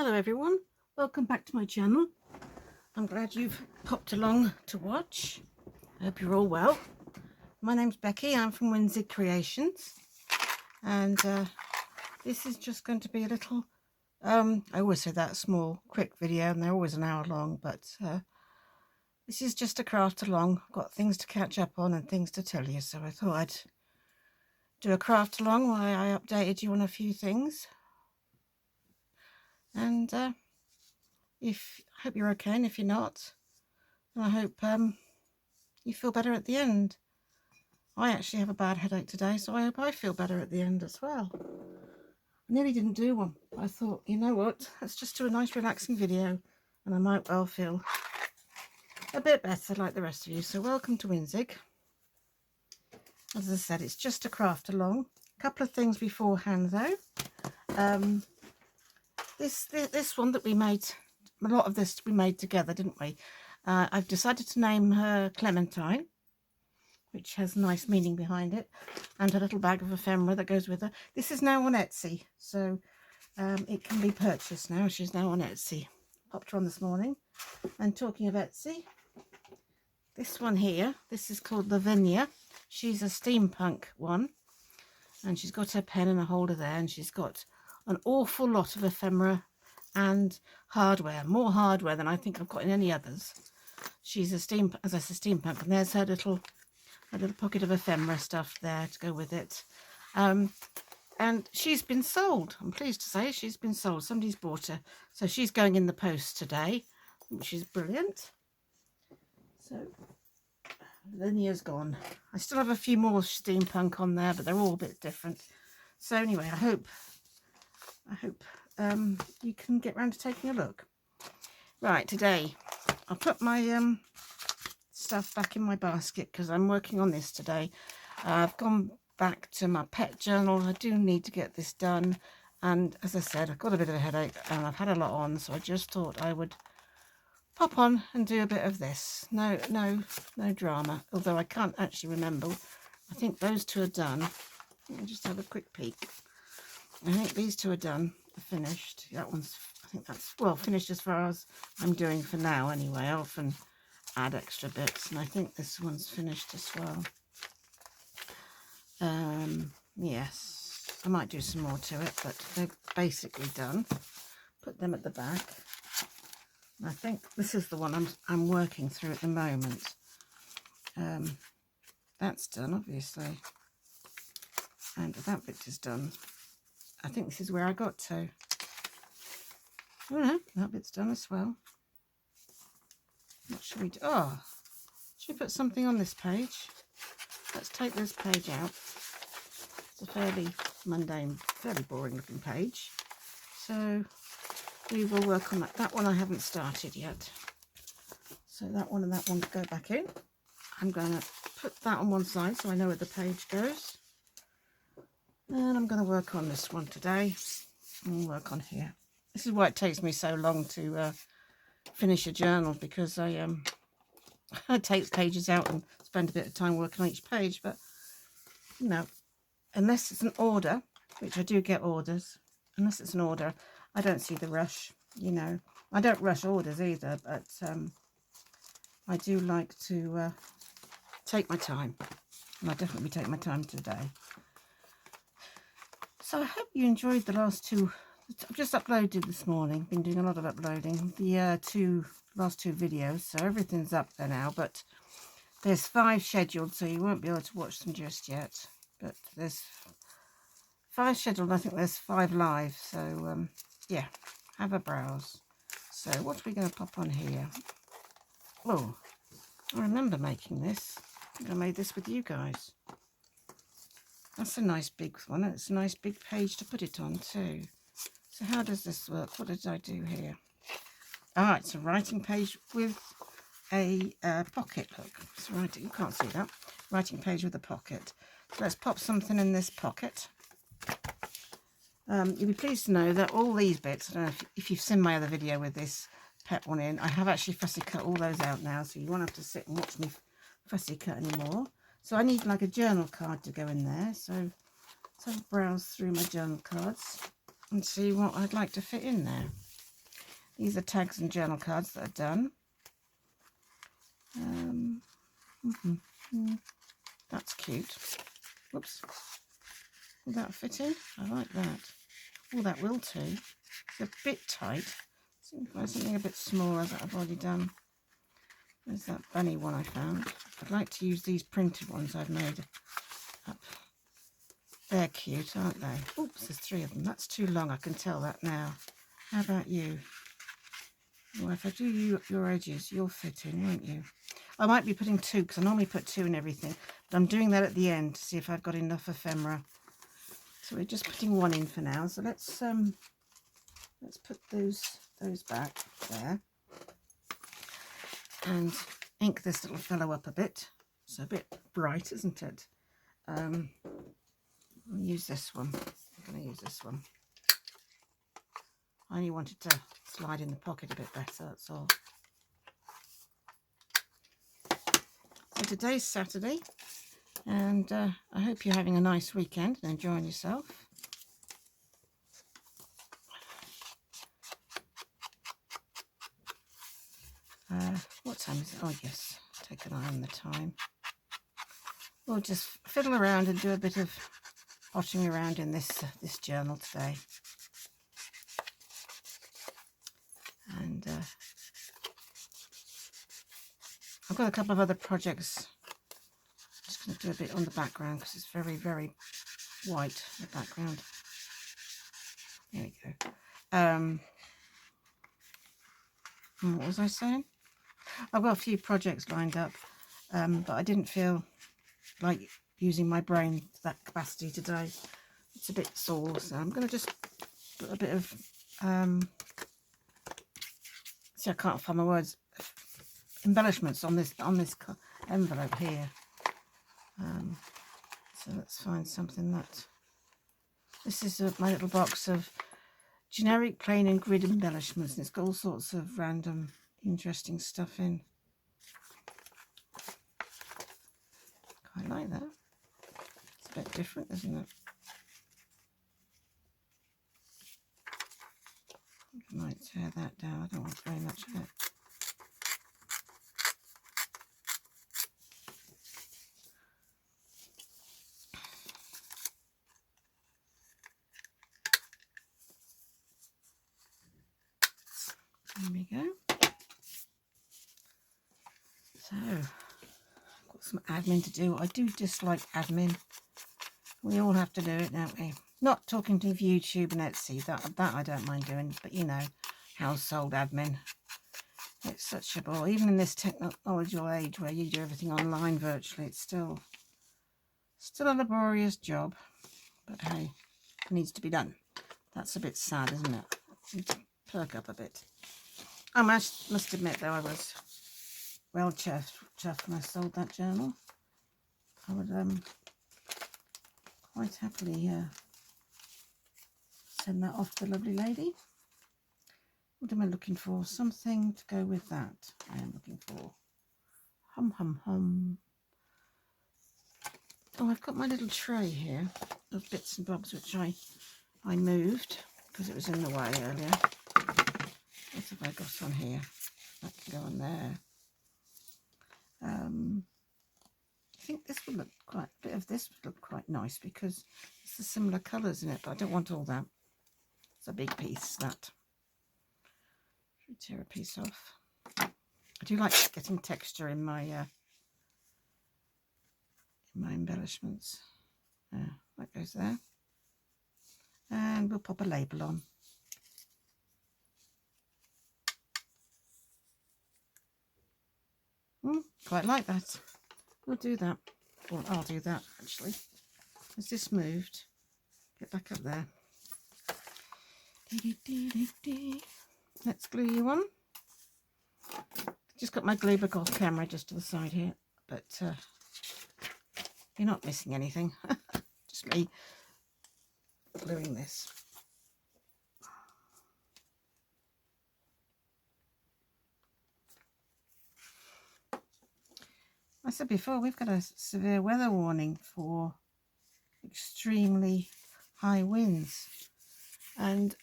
Hello everyone, welcome back to my channel. I'm glad you've popped along to watch. I hope you're all well. My name's Becky, I'm from Winzig Creations, and this is just going to be a little, I always say that, small quick video, and they're always an hour long, but this is just a craft along. I've got things to catch up on and things to tell you, so I thought I'd do a craft along while I updated you on a few things. And I hope you're okay, and if you're not, then I hope you feel better at the end. I actually have a bad headache today, so I hope I feel better at the end as well. I nearly didn't do one. I thought, you know what, let's just do a nice relaxing video, and I might well feel a bit better like the rest of you. So welcome to Winzig. As I said, it's just a craft along. A couple of things beforehand though. This one that we made, a lot of this we made together, didn't we? I've decided to name her Clementine, which has nice meaning behind it, and a little bag of ephemera that goes with her. This is now on Etsy, so it can be purchased now. She's now on Etsy. Popped her on this morning. And talking of Etsy, this one here, this is called Lavinia. She's a steampunk one, and she's got her pen and a holder there, and she's got an awful lot of ephemera and hardware, more hardware than I think I've got in any others. She's a steampunk, and there's her little pocket of ephemera stuff there to go with it. And she's been sold. I'm pleased to say she's been sold. Somebody's bought her, so she's going in the post today, which is brilliant. So Livinia's gone. I still have a few more steampunk on there, but they're all a bit different. So anyway, I hope you can get round to taking a look. Right, today I'll put my stuff back in my basket because I'm working on this today. I've gone back to my pet journal. I do need to get this done, and as I said, I've got a bit of a headache and I've had a lot on, so I just thought I would pop on and do a bit of this. No drama, although I can't actually remember. I think those two are done. Let me just have a quick peek. I think these two are done, finished. That one's, I think that's, well, finished as far as I'm doing for now anyway. I often add extra bits, and I think this one's finished as well. Yes, I might do some more to it, but they're basically done. Put them at the back. I think this is the one I'm working through at the moment. That's done, obviously, and that bit is done. I think this is where I got to. Oh no, that bit's done as well. What should we do? Oh, should we put something on this page? Let's take this page out. It's a fairly mundane, fairly boring looking page. So we will work on that. That one I haven't started yet. So that one and that one go back in. I'm going to put that on one side so I know where the page goes. And I'm going to work on this one today. And work on here. This is why it takes me so long to finish a journal, because I take pages out and spend a bit of time working on each page. But, you know, unless it's an order, which I do get orders, unless it's an order, I don't see the rush, you know. I don't rush orders either, but I do like to take my time. And I'll definitely take my time today. So I hope you enjoyed the last two. I've just uploaded this morning, been doing a lot of uploading, the last two videos, so everything's up there now, but there's 5 scheduled, so you won't be able to watch them just yet, but there's 5 scheduled. I think there's 5 live, so yeah, have a browse. So what are we going to pop on here? Oh, I remember making this. I think I made this with you guys. That's a nice big one. It's a nice big page to put it on too. So how does this work? What did I do here? Ah, it's a writing page with a pocket. Look, it's writing. You can't see that. Writing page with a pocket. So let's pop something in this pocket. You'll be pleased to know that all these bits, I don't know if you've seen my other video with this pet one in, I have actually fussy cut all those out now, so you won't have to sit and watch me fussy cut anymore. So I need like a journal card to go in there. So let's have a browse through my journal cards and see what I'd like to fit in there. These are tags and journal cards that are done. That's cute. Whoops. Will that fit in? I like that. Oh, that will too. It's a bit tight. See if I find something a bit smaller that I've already done. There's that bunny one I found. I'd like to use these printed ones I've made up. They're cute, aren't they? Oops, there's 3 of them. That's too long, I can tell that now. How about you? Well, if I do your edges, you'll fit in, won't you? I might be putting 2, because I normally put 2 in everything. But I'm doing that at the end to see if I've got enough ephemera. So we're just putting 1 in for now. So let's put those back there. And ink this little fellow up a bit. It's a bit bright, isn't it? I'll use this one. I'm going to use this one. I only wanted to slide in the pocket a bit better, that's all. So today's Saturday, and I hope you're having a nice weekend and enjoying yourself. What time is it? Oh yes, take an eye on the time. We'll just fiddle around and do a bit of potting around in this journal today. And I've got a couple of other projects. I'm just going to do a bit on the background because it's very, very white, the background. There we go. What was I saying? I've got a few projects lined up, but I didn't feel like using my brain to that capacity today. It's a bit sore, so I'm going to just put a bit of see, I can't find my words, embellishments on this envelope here. So let's find something that, this is my little box of generic plain and grid embellishments, and it's got all sorts of random interesting stuff in. Quite like that. It's a bit different, isn't it? I might tear that down. I don't want very much of it. There we go. So, I've got some admin to do. I do dislike admin. We all have to do it, don't we? Not talking to YouTube and Etsy. That I don't mind doing, but you know, household admin. It's such a bore. Even in this technological age where you do everything online virtually, it's still a laborious job. But hey, it needs to be done. That's a bit sad, isn't it? I need to perk up a bit. I must admit, though, I was well chuffed when I sold that journal. I would quite happily send that off to the lovely lady. What am I looking for? Something to go with that. I am looking for hum. Oh, I've got my little tray here of bits and bobs which I moved because it was in the way earlier. What have I got on here? That can go on there. I think this would look a bit of this would look quite nice because it's the similar colours in it, but I don't want all that. It's a big piece, that. Should we tear a piece off? I do like getting texture in my embellishments. That goes there. And we'll pop a label on. Quite like that. We'll do that. Well, I'll do that actually. Has this moved? Get back up there. Let's glue you on. Just got my glue book off camera just to the side here, but you're not missing anything. Just me gluing this. I said before, we've got a severe weather warning for extremely high winds, and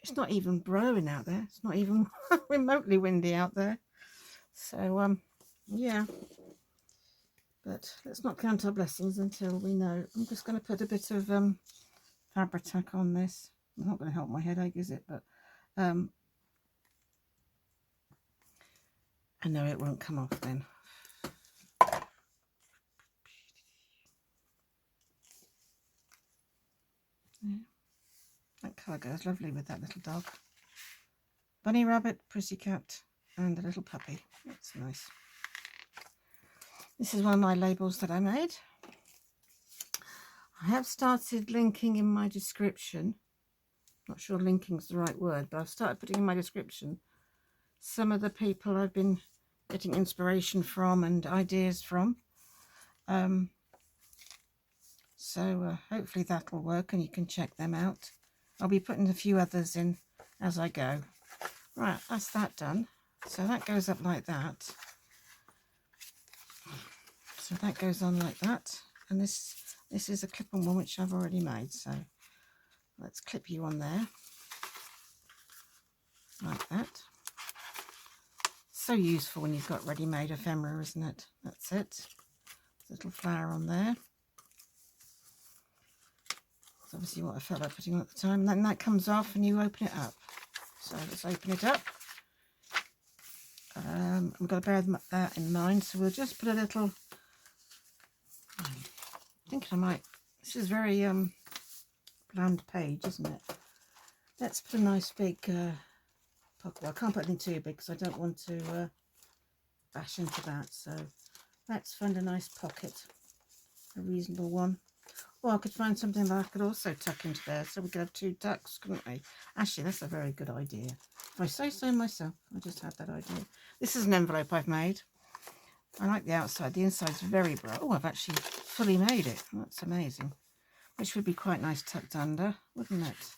it's not even blowing out there. It's not even remotely windy out there. So, yeah. But let's not count our blessings until we know. I'm just going to put a bit of Fabri-Tac on this. It's not going to help my headache, is it? But I know it won't come off then. Yeah. That colour goes lovely with that little dog. Bunny rabbit, pussycat, and a little puppy. That's nice. This is one of my labels that I made. I have started linking in my description. Not sure linking is the right word, but I've started putting in my description some of the people I've been getting inspiration from and ideas from. So hopefully that'll work and you can check them out. I'll be putting a few others in as I go. Right, that's that done. So that goes up like that. So that goes on like that. And this is a clip-on one which I've already made. So let's clip you on there. Like that. So useful when you've got ready-made ephemera, isn't it? That's it. Little flower on there. That's obviously what I felt like putting on at the time. And then that comes off and you open it up. So let's open it up. I've got to bear that in mind. So we'll just put a little... I think I might... This is very bland page, isn't it? Let's put a nice big... pocket. Well, I can't put it in too big because I don't want to bash into that. So let's find a nice pocket. A reasonable one. Or I could find something that I could also tuck into there. So we could have 2 tucks, couldn't we? Actually, that's a very good idea. If I say so myself, I just had that idea. This is an envelope I've made. I like the outside. The inside's very bright. Oh, I've actually fully made it. That's amazing. Which would be quite nice tucked under, wouldn't it?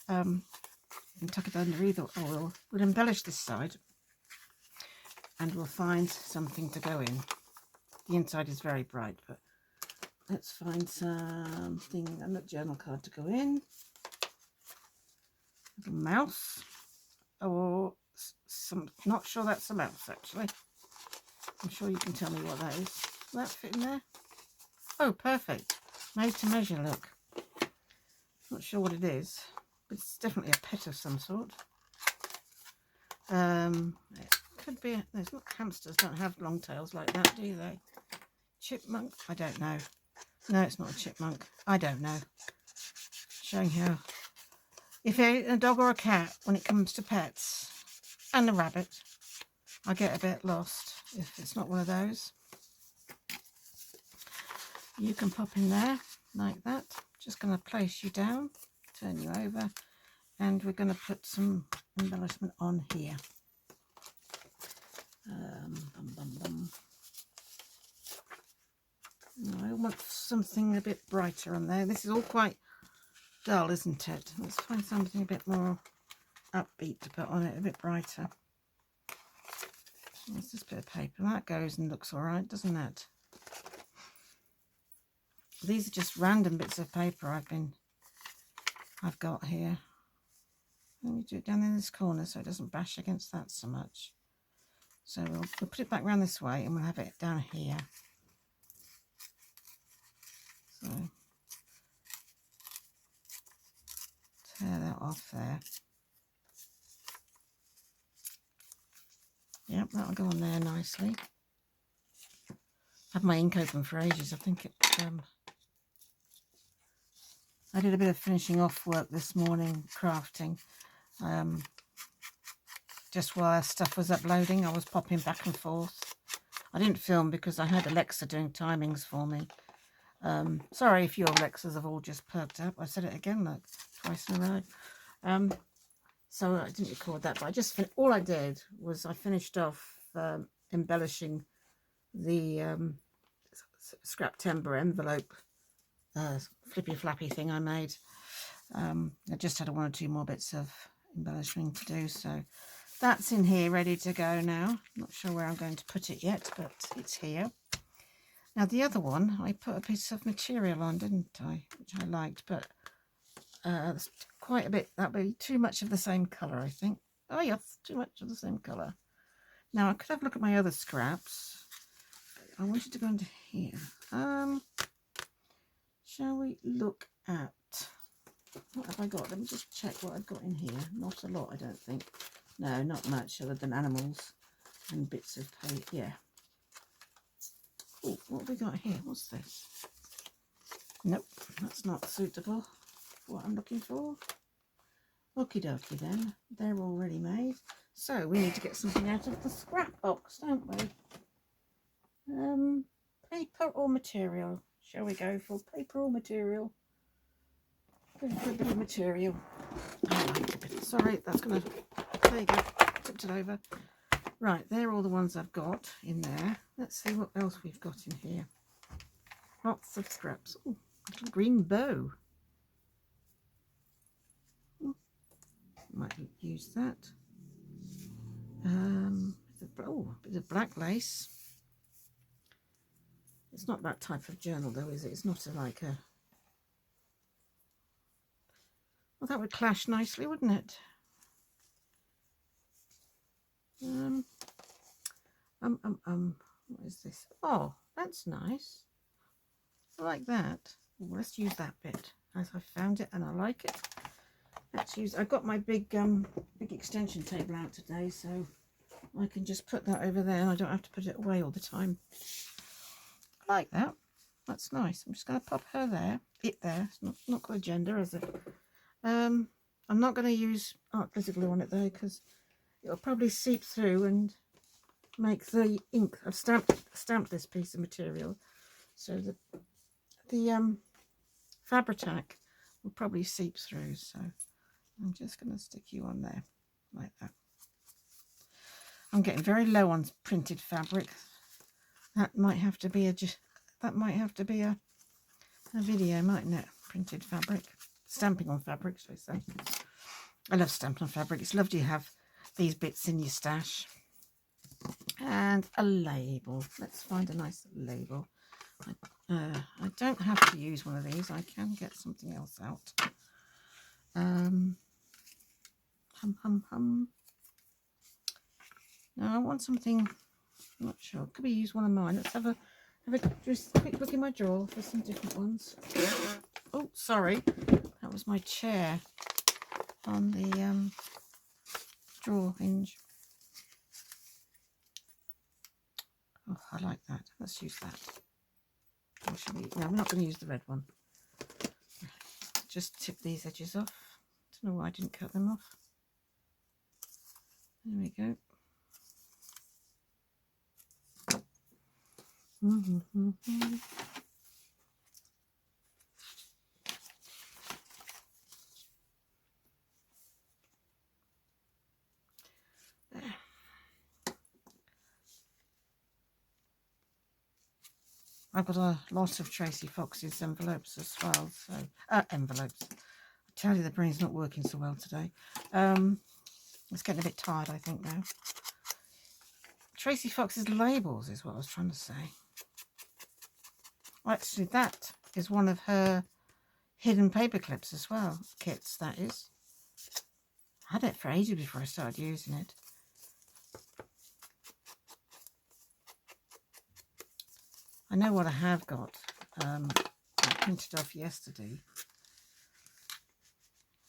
And tuck it under either. Oh, we'll embellish this side. And we'll find something to go in. The inside is very bright, but let's find something, a journal card to go in. Little mouse. Or some, not sure that's a mouse actually. I'm sure you can tell me what that is. Will that fit in there? Oh, perfect. Made to measure, look. Not sure what it is, but it's definitely a pet of some sort. It could be, there's not, hamsters don't have long tails like that, do they? Chipmunk? I don't know. No, it's not a chipmunk. I don't know. Showing how, if a dog or a cat, when it comes to pets, and a rabbit, I get a bit lost if it's not one of those. You can pop in there like that. Just going to place you down, turn you over, and we're going to put some embellishment on here. I want something a bit brighter on there. This is all quite dull, isn't it? Let's find something a bit more upbeat to put on it, a bit brighter. Let's just put a paper. That goes and looks all right, doesn't it? These are just random bits of paper I've got here. Let me do it down in this corner so it doesn't bash against that so much. So we'll put it back round this way and we'll have it down here. So tear that off there. Yep, that'll go on there nicely. I've had my ink open for ages. I think it. I did a bit of finishing off work this morning, crafting. Just while stuff was uploading, I was popping back and forth. I didn't film because I had Alexa doing timings for me. Sorry if your Alexas have all just perked up. I said it again, like twice in a row. So I didn't record that, but I just all I did was I finished off embellishing the scrap timber envelope flippy flappy thing I made. I just had 1 or 2 more bits of embellishing to do, so that's in here ready to go now. Not sure where I'm going to put it yet, but it's here. Now the other one, I put a piece of material on, didn't I? Which I liked, but there's quite a bit. That would be too much of the same colour, I think. Oh yes, too much of the same colour. Now I could have a look at my other scraps. I wanted to go into here. Shall we look at, what have I got? Let me just check what I've got in here. Not a lot, I don't think. No, not much other than animals and bits of paper. Yeah. Oh, what have we got here? What's this? Nope, that's not suitable for what I'm looking for. Okie dokie then. They're already made. So we need to get something out of the scrap box, don't we? Paper or material? Shall we go for paper or material? Go for a bit of material. I like a bit. Sorry, that's gonna. There you go. Tipped it over. Right, they're all the ones I've got in there. Let's see what else we've got in here. Lots of scraps. Ooh, little green bow. Might use that. Oh, a bit of black lace. It's not that type of journal though, is it? It's not like a... Well, that would clash nicely, wouldn't it? What is this? Oh, that's nice. I like that. Well, let's use that bit as I found it and I like it. Let's use... I've got my big extension table out today, so I can just put that over there and I don't have to put it away all the time. I like that. That's nice. I'm just going to pop her there. It there. It's not got a gender, is it? I'm not going to use art glitter glue on it though, because it'll probably seep through and make the ink. I've stamped this piece of material, so the Fabri-Tac will probably seep through. So I'm just going to stick you on there like that. I'm getting very low on printed fabric. That might have to be a video, mightn't it? Printed fabric, stamping on fabric, shall I say? I love stamping on fabric. It's lovely to have these bits in your stash. And a label. Let's find a nice label. I don't have to use one of these. I can get something else out. Now I want something. I'm not sure. Could we use one of mine? Let's have a just a quick look in my drawer for some different ones. Oh, sorry, that was my chair on the drawer hinge. Oh, I like that. Let's use that. Or should we? No, we're not going to use the red one. Just tip these edges off. Don't know why I didn't cut them off. There we go. I've got a lot of Tracy Fox's envelopes as well. So envelopes. I tell you, the brain's not working so well today. It's getting a bit tired, I think, now. Tracy Fox's labels is what I was trying to say. Well, actually, that is one of her hidden paper clips as well. Kits, that is. I had it for ages before I started using it. I know what I have got. I printed off yesterday.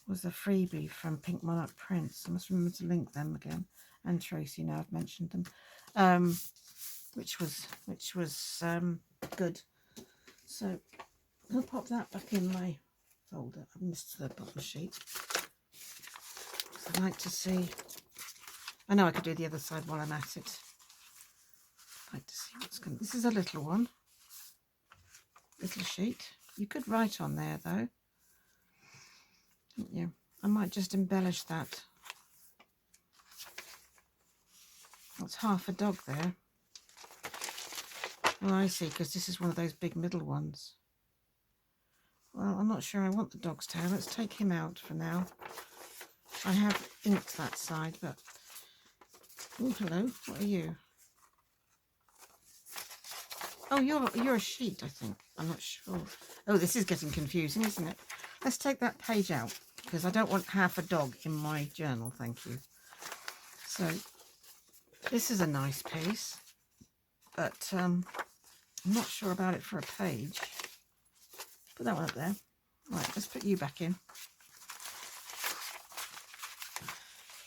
Was a freebie from Pink Monarch Prints. I must remember to link them again. And Tracy, now I've mentioned them. Which was good. So I'll pop that back in my folder. I missed the bottom sheet. I'd like to see. I know I could do the other side while I'm at it. I'd like to see what's going. This is a little one. Little sheet. You could write on there though. Yeah, I might just embellish that. That's half a dog there. Oh, I see, because this is one of those big middle ones. Well, I'm not sure I want the dog's tail. Let's take him out for now. I have inked that side, but... Oh, hello. What are you? Oh, you're a sheet, I think. I'm not sure. Oh, this is getting confusing, isn't it? let's take that page out because I don't want half a dog in my journal, thank you. So this is a nice piece, but I'm not sure about it for a page. Put that one up there. Right, let's put you back in.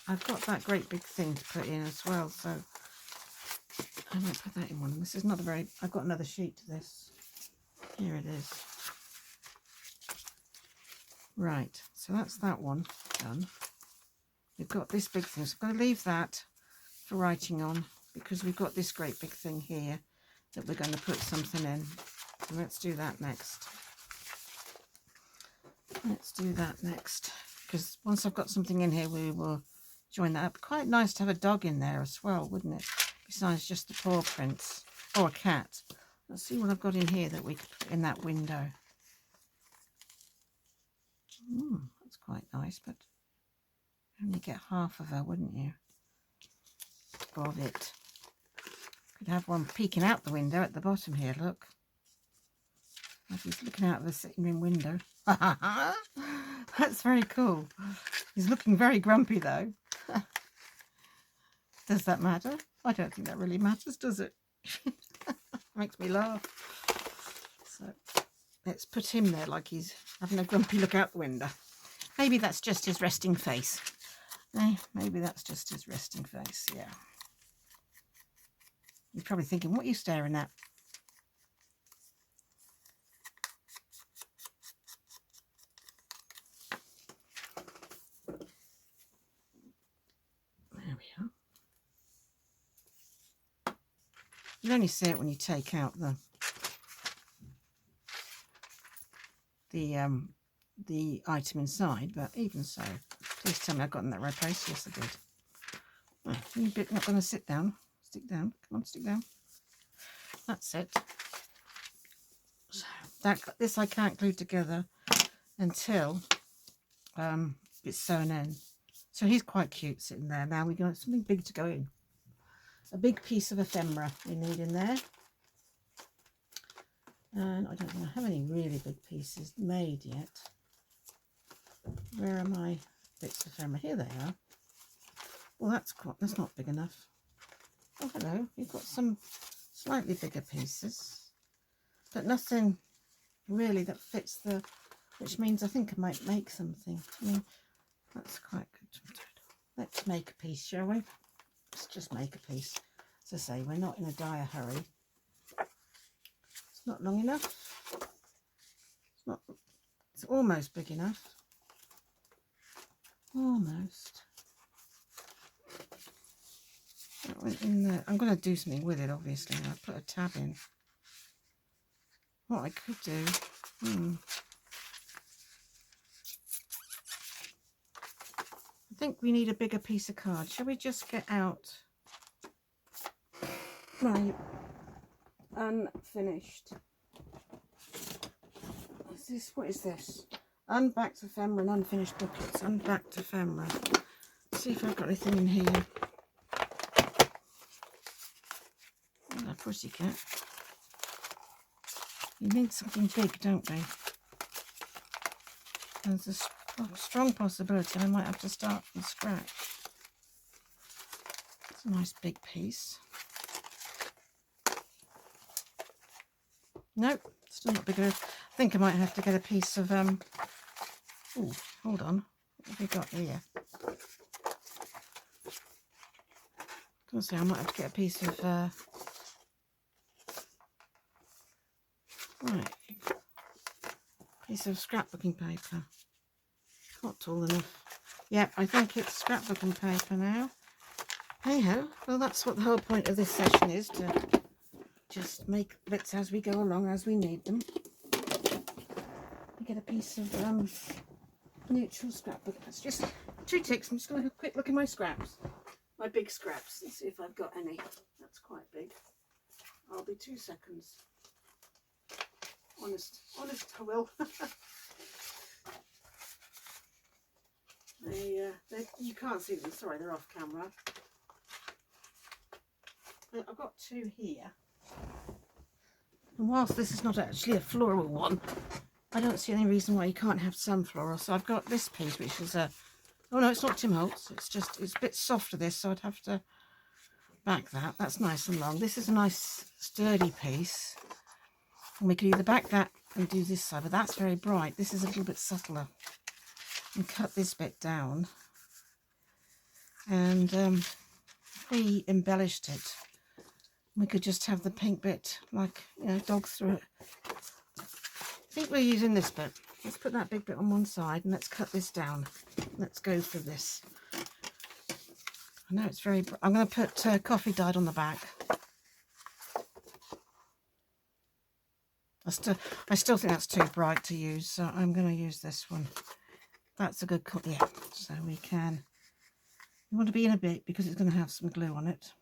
I've got that great big thing to put in as well, so I might put that in one. This is not a very... I've got another sheet to this. Here it is. Right, so that's that one done. We've got this big thing, so I'm going to leave that for writing on because we've got this great big thing here that we're going to put something in. So let's do that next. Let's do that next because once I've got something in here, we will join that up. Quite nice to have a dog in there as well, wouldn't it? Besides just the paw prints or a cat. Let's see what I've got in here that we could put in that window. That's quite nice, but only get half of her, wouldn't you? Of it. Could have one peeking out the window at the bottom here, look. Like he's looking out of the sitting room window. That's very cool. He's looking very grumpy though. Does that matter? I don't think that really matters, does it? Makes me laugh. So let's put him there like he's having a grumpy look out the window. Maybe that's just his resting face. Maybe that's just his resting face, yeah. You're probably thinking, what are you staring at? There we are. You only see it when you take out the item inside, but even so, please tell me I've gotten that right place. Yes, I did. Oh, you're not going to sit down. Stick down. Come on, stick down. That's it. So this I can't glue together until it's sewn in. So he's quite cute sitting there. Now we've got something big to go in. A big piece of ephemera we need in there. And I don't think I have any really big pieces made yet. Where are my bits of ephemera? Here they are. Well, that's not big enough. Oh, hello. You've got some slightly bigger pieces, but nothing really that fits the, which means I think I might make something. I mean, that's quite good. Let's make a piece, shall we? Let's just make a piece. As I say, we're not in a dire hurry. It's not long enough. It's almost big enough. Almost. That went in there. I'm going to do something with it, obviously. I'll put a tab in. What I could do... I think we need a bigger piece of card. Shall we just get out my unfinished... What is this? Unbacked ephemera and unfinished booklets. Unbacked ephemera. Let's see if I've got anything in here. A pussycat. You need something big, don't we? There's a strong possibility I might have to start from scratch. It's a nice big piece. Nope, still not big enough. I think I might have to get a piece of oh, hold on. What have we got here? I was gonna say I might have to get a piece of piece of scrapbooking paper. Not tall enough. Yep, I think it's scrapbooking paper now. Hey ho, well that's what the whole point of this session is, to just make bits as we go along, as we need them. We get a piece of neutral scrapbook. That's just 2 ticks. I'm just going to have a quick look at my scraps. My big scraps, and see if I've got any. That's quite big. I'll be 2 seconds. Honest, I will. You can't see them, sorry, they're off camera. But I've got 2 here. And whilst this is not actually a floral one, I don't see any reason why you can't have some floral. So I've got this piece, which is a, oh no, it's not Tim Holtz. It's just, it's a bit softer this, so I'd have to back that. That's nice and long. This is a nice sturdy piece. And we could either back that and do this side, but that's very bright. This is a little bit subtler. And cut this bit down. And if we embellished it, we could just have the pink bit, like, you know, dog through it. I think we're using this bit. Let's put that big bit on one side and let's cut this down. Let's go for this. I know it's very, I'm going to put coffee dyed on the back. I still think that's too bright to use, so I'm going to use this one. That's a good cut, yeah. So we want to be in a bit because it's going to have some glue on it.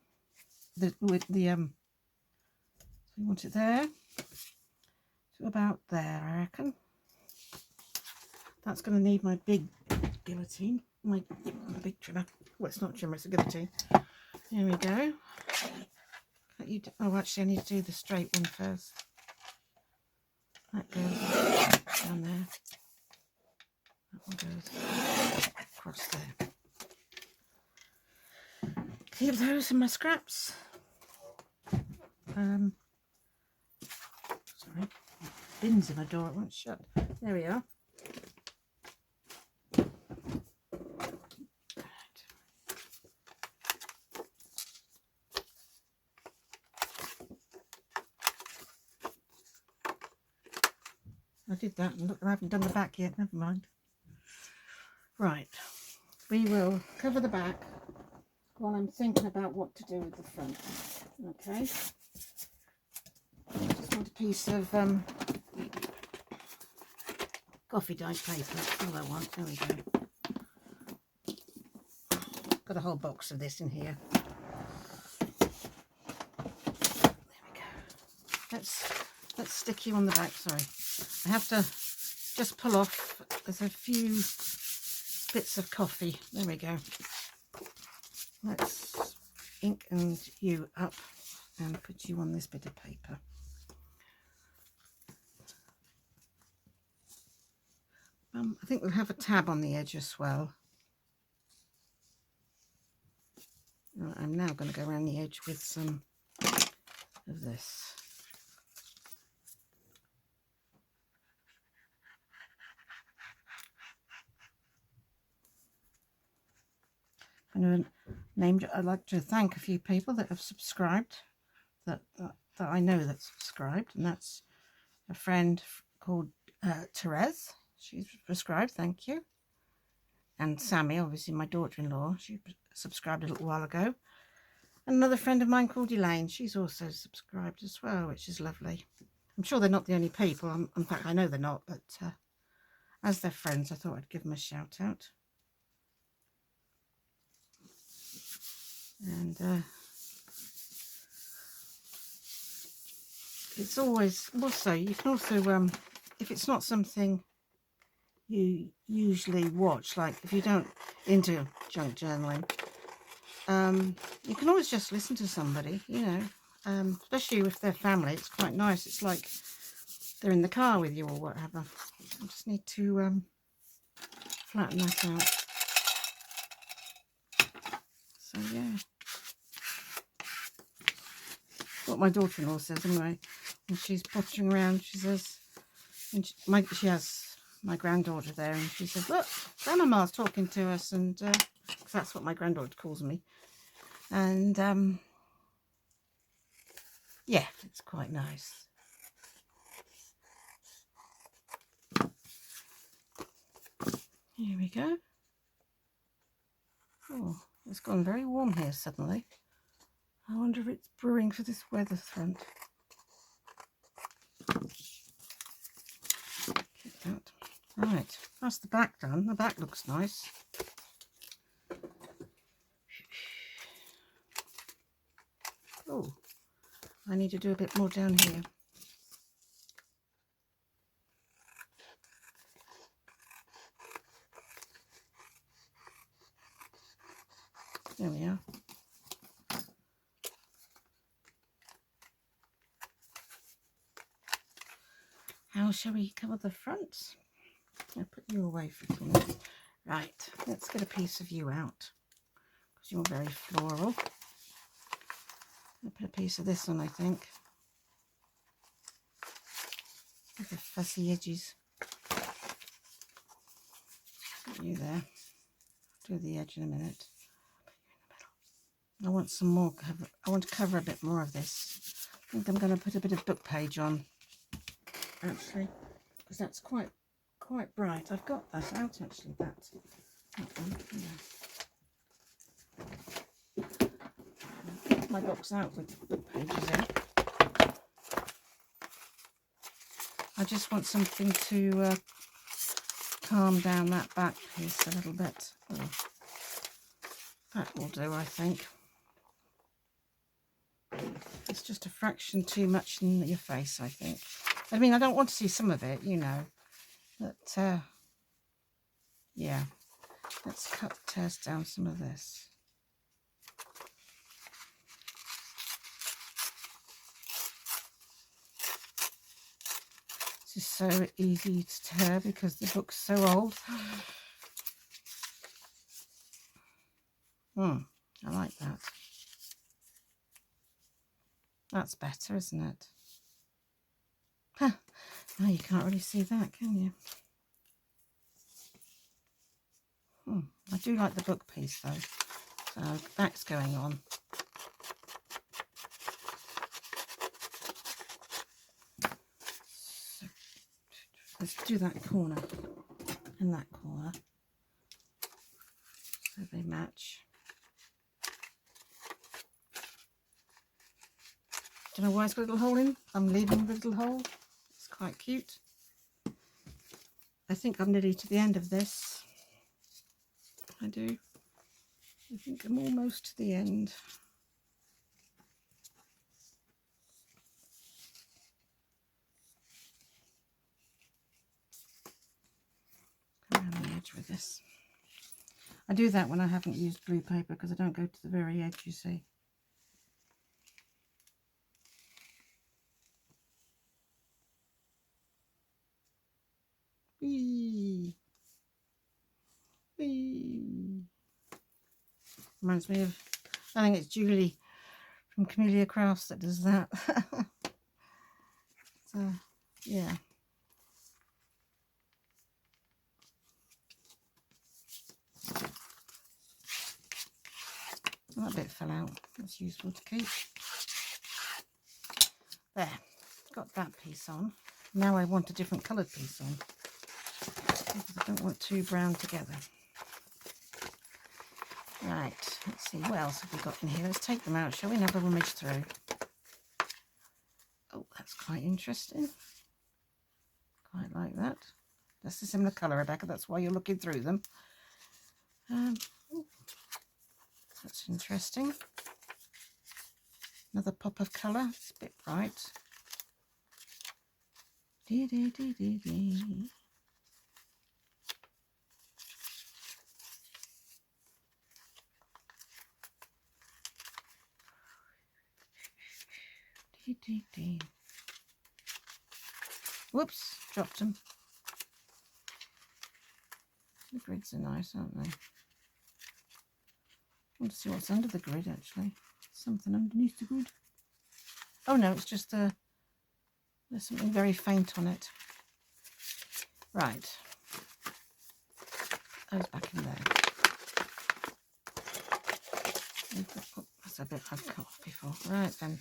So you want it there to about there, I reckon. That's going to need my big guillotine, my big trimmer. Well, it's not a trimmer, it's a guillotine. Here we go. Oh, actually, I need to do the straight one first. That goes down there. That one goes across there. Keep those in my scraps. Sorry, bins in my door, it won't shut. There we are. I did that and look, I haven't done the back yet, never mind. Right, we will cover the back while I'm thinking about what to do with the front. Okay, I just want a piece of coffee dyed paper, that's all I want. There we go. Got a whole box of this in here. There we go. Let's stick you on the back, sorry. I have to just pull off, there's a few bits of coffee. There we go. Let's ink and you up and put you on this bit of paper. I think we'll have a tab on the edge as well. I'm now going to go around the edge with some of this. I'd like to thank a few people that have subscribed, that I know that subscribed, and that's a friend called Therese. She's subscribed, thank you. And Sammy, obviously my daughter-in-law, she subscribed a little while ago. And another friend of mine called Elaine, she's also subscribed as well, which is lovely. I'm sure they're not the only people, in fact I know they're not, but as they're friends I thought I'd give them a shout out. And it's always, also, you can also, if it's not something you usually watch, like if you don't into junk journaling, you can always just listen to somebody, you know, especially if they're family, it's quite nice. It's like they're in the car with you or whatever. I just need to flatten that out. So yeah, what my daughter-in-law says anyway, when she's pottering around, she says, and she has my granddaughter there, and she says, look, Grandmama's talking to us, and that's what my granddaughter calls me. And yeah, it's quite nice. Here we go. Oh, it's gone very warm here suddenly. I wonder if it's brewing for this weather front. Get that. Right, that's the back done. The back looks nice. Oh, I need to do a bit more down here. There we are. Now, shall we cover the front? I'll put you away for a few minutes. Right, let's get a piece of you out, because you're very floral. I'll put a piece of this on, I think. With the fussy edges. Put you there. Do the edge in a minute. I want some more cover. I want to cover a bit more of this. I think I'm going to put a bit of book page on, actually, because that's quite bright. I've got that out, actually. That one. Yeah. My box out with book pages in. I just want something to calm down that back piece a little bit. Oh, that will do, I think. It's just a fraction too much in your face, I think. I mean, I don't want to see some of it, you know. But, yeah. Let's test down some of this. This is so easy to tear because the book's so old. I like that. That's better, isn't it? Huh. Now you can't really see that, can you? I do like the book piece though. So that's going on. So let's do that corner and that corner so they match. Don't know why it's got a little hole in. I'm leaving the little hole. It's quite cute. I think I'm nearly to the end of this. I do. I think I'm almost to the end. Come around the edge with this. I do that when I haven't used blue paper because I don't go to the very edge, you see. Whee! Whee! Reminds me of, I think it's Julie from Camellia Crafts that does that. So, yeah. That bit fell out. That's useful to keep. There, got that piece on. Now I want a different coloured piece on, because I don't want two brown together. Right, let's see, what else have we got in here? Let's take them out, shall we, and have a rummage through. Oh, that's quite interesting. Quite like that. That's a similar colour, Rebecca, that's why you're looking through them. That's interesting. Another pop of colour, it's a bit bright. Dee, dee, dee, dee, dee. Dee, dee, dee. Whoops, dropped them. The grids are nice, aren't they? I want to see what's under the grid, actually. Something underneath the grid. Oh no, it's just there's something very faint on it. Right. Those back in there. Oh, that's a bit I've cut off before. Right then.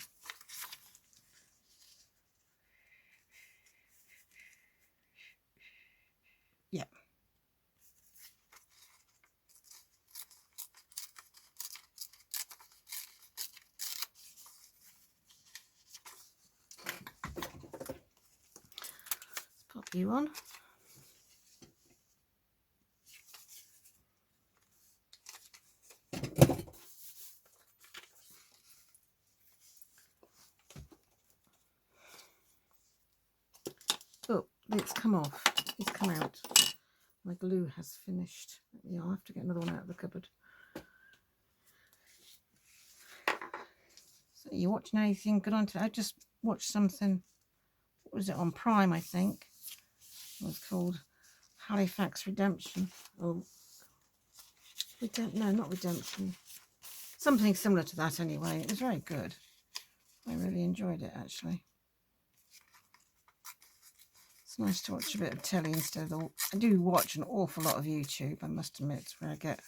Yep. Pop you on. Oh, it's come off. It's come out. My glue has finished. Yeah, I'll have to get another one out of the cupboard. So you watching anything good on today? I just watched something. What was it on Prime, I think? It was called Halifax Redemption. Oh, no, not Redemption. Something similar to that anyway. It was very good. I really enjoyed it, actually. It's nice to watch a bit of telly instead of I do watch an awful lot of YouTube, I must admit, where I get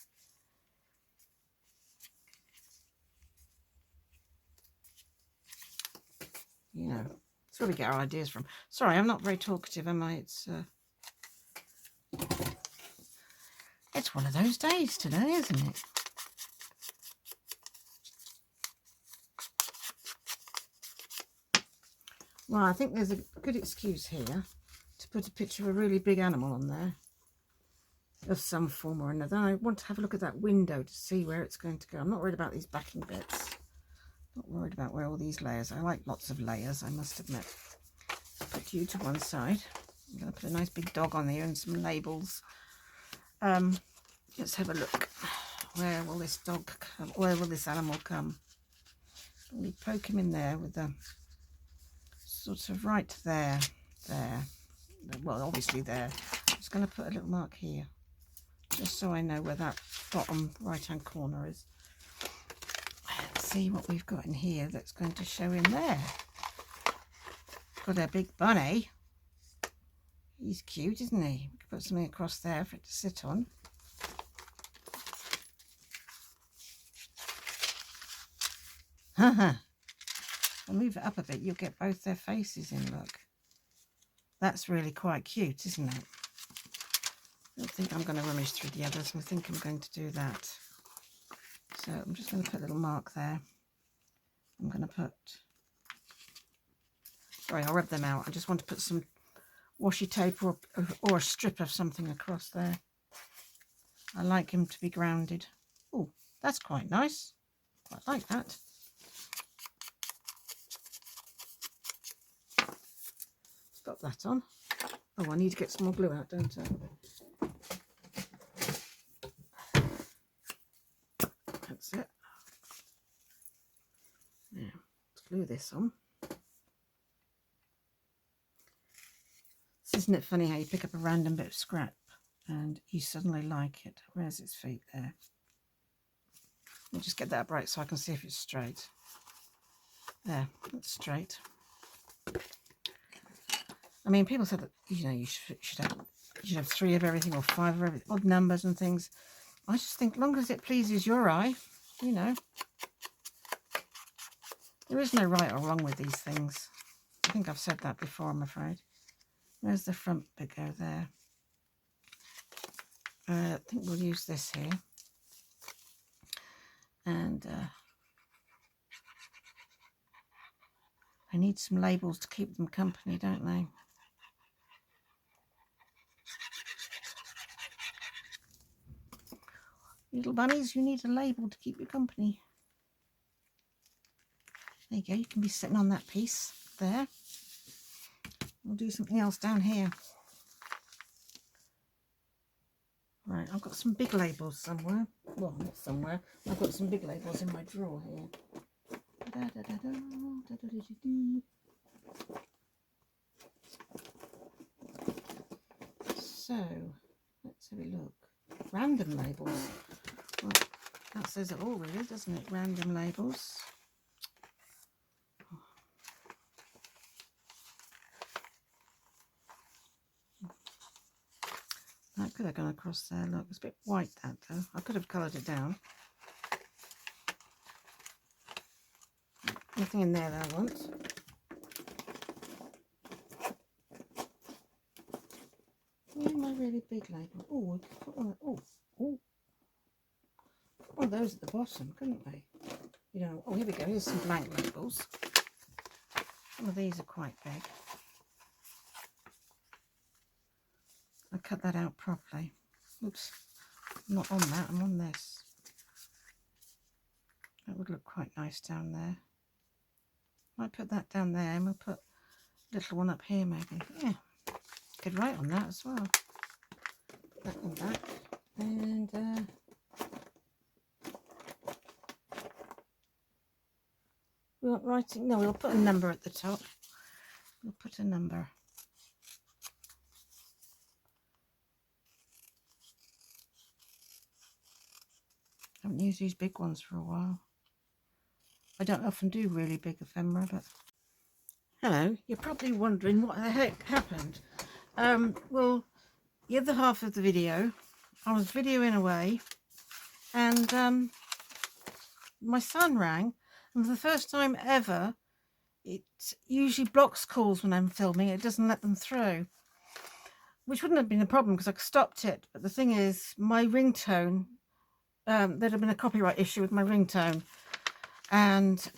it's where we get our ideas from. Sorry, I'm not very talkative, am I? It's one of those days today, isn't it? Well, I think there's a good excuse here to put a picture of a really big animal on there of some form or another. I want to have a look at that window to see where it's going to go. I'm not worried about these backing bits. Not worried about where all these layers. I like lots of layers, I must admit. Put you to one side. I'm going to put a nice big dog on here and some labels. Let's have a look. Where will this dog come? Where will this animal come? We poke him in there with the sort of right there. Well, obviously there. I'm just going to put a little mark here, just so I know where that bottom right-hand corner is. Let's see what we've got in here that's going to show in there. Got a big bunny. He's cute, isn't he? We could put something across there for it to sit on. I'll move it up a bit, you'll get both their faces in, look. That's really quite cute, isn't it? I don't think I'm going to rummage through the others. I think I'm going to do that. So I'm just going to put a little mark there. I'm going to put... Sorry, I'll rub them out. I just want to put some washi tape or a strip of something across there. I like him to be grounded. Oh, that's quite nice. Quite like that. Got that on. Oh, I need to get some more glue out, don't I? That's it. Now, let's glue this on. Isn't it funny how you pick up a random bit of scrap and you suddenly like it? Where's its feet there? Let me just get that up right so I can see if it's straight. There, it's straight. I mean, people said that, you should have 3 of everything or 5 of everything, odd numbers and things. I just think, long as it pleases your eye, there is no right or wrong with these things. I think I've said that before, I'm afraid. Where's the front bit go there? I think we'll use this here. And I need some labels to keep them company, don't they? Little bunnies, you need a label to keep you company. There you go, you can be sitting on that piece there. We'll do something else down here. Right, I've got some big labels somewhere. Well, not somewhere. I've got some big labels in my drawer here. So, let's have a look. Random labels. Well, that says it all really, doesn't it? Random labels. That could have gone across there. Look, it's a bit white, that though. I could have coloured it down. Nothing in there that I want. Where's my really big label? Oh, we could put one. Oh. Put one of those at the bottom, couldn't we? Oh, here we go. Here's some blank labels. Some of these are quite big. I cut that out properly. Oops, I'm not on that, I'm on this. That would look quite nice down there. Might put that down there and we'll put a little one up here maybe. Yeah, could write on that as well. Put that one back. And we want writing, no, we'll put a number at the top. We'll put a number. use these big ones for a while. I don't often do really big ephemera, but... Hello, you're probably wondering what the heck happened. Well, the other half of the video, I was videoing away, and my son rang, and for the first time ever, it usually blocks calls when I'm filming. It doesn't let them through, which wouldn't have been a problem because I stopped it. But the thing is, my ringtone, there'd have been a copyright issue with my ringtone, and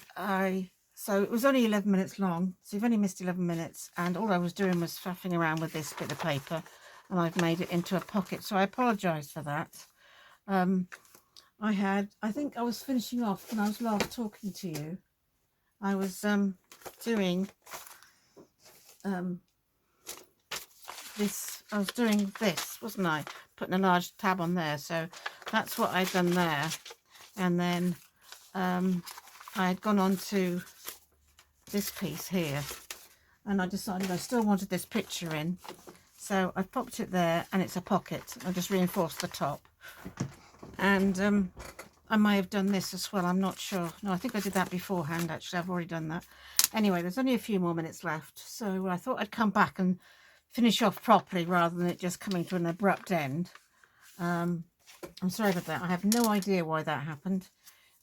so it was only 11 minutes long, so you've only missed 11 minutes, and all I was doing was faffing around with this bit of paper, and I've made it into a pocket, so I apologise for that. I think I was finishing off when I was last talking to you. I was doing this, wasn't I? Putting a large tab on there, so that's what I'd done there, and then I had gone on to this piece here, and I decided I still wanted this picture in, so I popped it there, and it's a pocket. I just reinforced the top, and I may have done this as well, I'm not sure. No, I think I did that beforehand, actually. I've already done that. Anyway, there's only a few more minutes left, so I thought I'd come back and finish off properly rather than it just coming to an abrupt end. I'm sorry about that. I have no idea why that happened.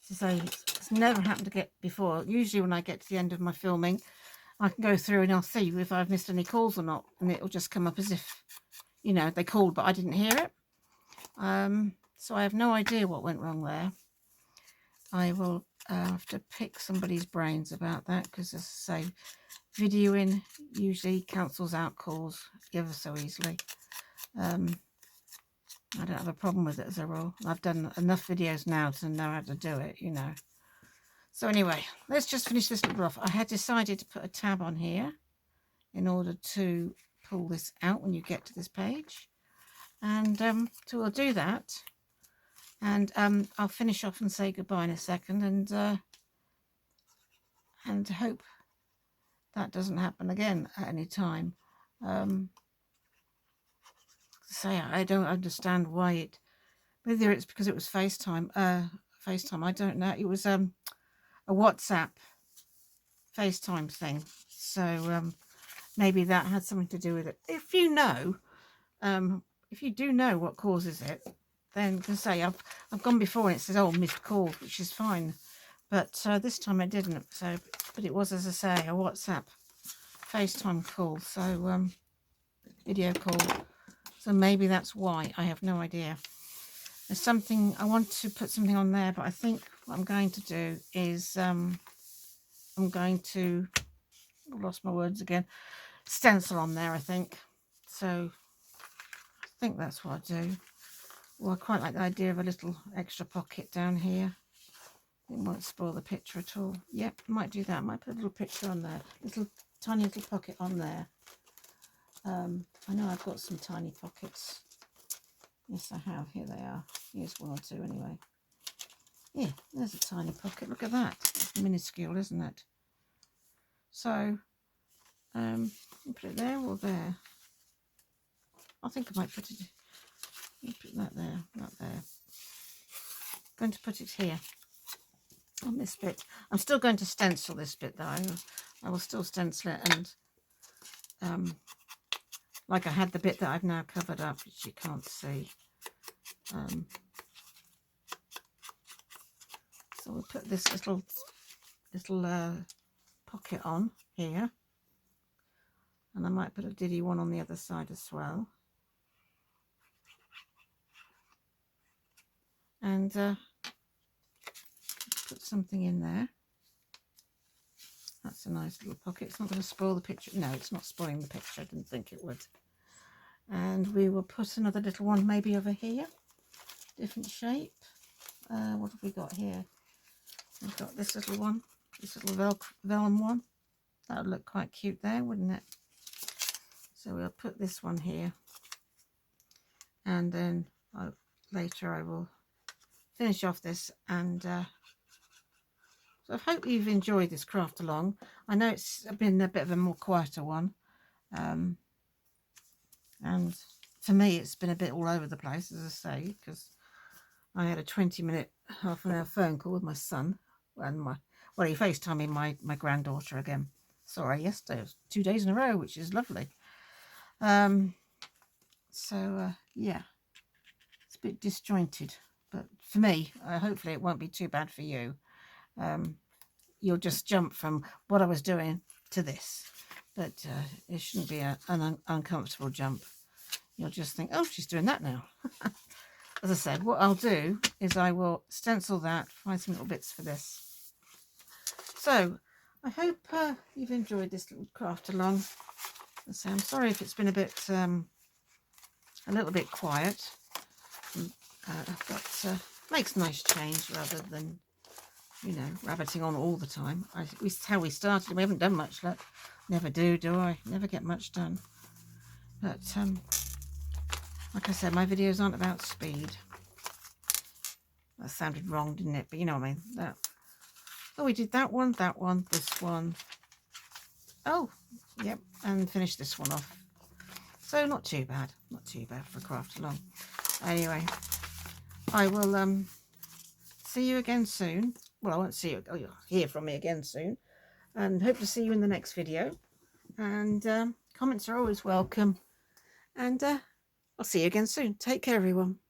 To say, it's never happened to get before. Usually when I get to the end of my filming, I can go through and I'll see if I've missed any calls or not, and it'll just come up as if, you know, they called but I didn't hear it. So I have no idea what went wrong there. I will have to pick somebody's brains about that, because as I say, videoing usually cancels out calls ever so easily. I don't have a problem with it as a rule. I've done enough videos now to know how to do it, you know. So anyway, let's just finish this little off. I had decided to put a tab on here in order to pull this out when you get to this page. And so we'll do that. And I'll finish off and say goodbye in a second, and hope that doesn't happen again at any time. I don't understand why it, whether it's because it was FaceTime, I don't know. It was a WhatsApp FaceTime thing, so maybe that had something to do with it. If you know, if you do know what causes it, then can say I've gone before and it says, oh, missed call, which is fine, but this time it didn't. So, but it was, as I say, a WhatsApp FaceTime call, so video call. So maybe that's why. I have no idea. There's something, I want to put something on there, but I think what I'm going to do is I'm going to, I lost my words again, stencil on there, I think. So I think that's what I do. Well, I quite like the idea of a little extra pocket down here. It won't spoil the picture at all. Yep, might do that. Might put a little picture on there. Tiny little pocket on there. I know I've got some tiny pockets. Yes, I have. Here they are. Here's one or two anyway. Yeah, there's a tiny pocket. Look at that. It's minuscule, isn't it? So, put it there or there. I think I might put it... Put that there, that there. I'm going to put it here on this bit. I'm still going to stencil this bit though. I will still stencil it, and like I had the bit that I've now covered up, which you can't see. So we'll put this little pocket on here, and I might put a diddy one on the other side as well. And put something in there. That's a nice little pocket. It's not going to spoil the picture. No, it's not spoiling the picture. I didn't think it would. And we will put another little one maybe over here. Different shape. What have we got here? We've got this little one. This little vellum one. That would look quite cute there, wouldn't it? So we'll put this one here. And then later I will finish off this, and so I hope you've enjoyed this craft along. I know it's been a bit of a more quieter one, and for me it's been a bit all over the place, as I say, because I had a 20-minute half an hour phone call with my son and he FaceTimed me my granddaughter again. Sorry, yesterday. It was 2 days in a row, which is lovely. Yeah, it's a bit disjointed, but for me, hopefully it won't be too bad for you. You'll just jump from what I was doing to this, but it shouldn't be an uncomfortable jump. You'll just think, oh, she's doing that now. As I said, what I'll do is I will stencil that, find some little bits for this. So I hope you've enjoyed this little craft along. So I'm sorry if it's been a little bit quiet, but makes a nice change rather than, you know, rabbiting on all the time. How we started. We haven't done much. Never do I? Never get much done. But like I said, my videos aren't about speed. That sounded wrong, didn't it? But you know what I mean. Oh, we did that one, this one. Oh, yep, and finish this one off. So not too bad for a craft along. Anyway, I will see you again soon. Well, I won't see you. Oh, you'll hear from me again soon, and hope to see you in the next video. And comments are always welcome. And I'll see you again soon. Take care, everyone.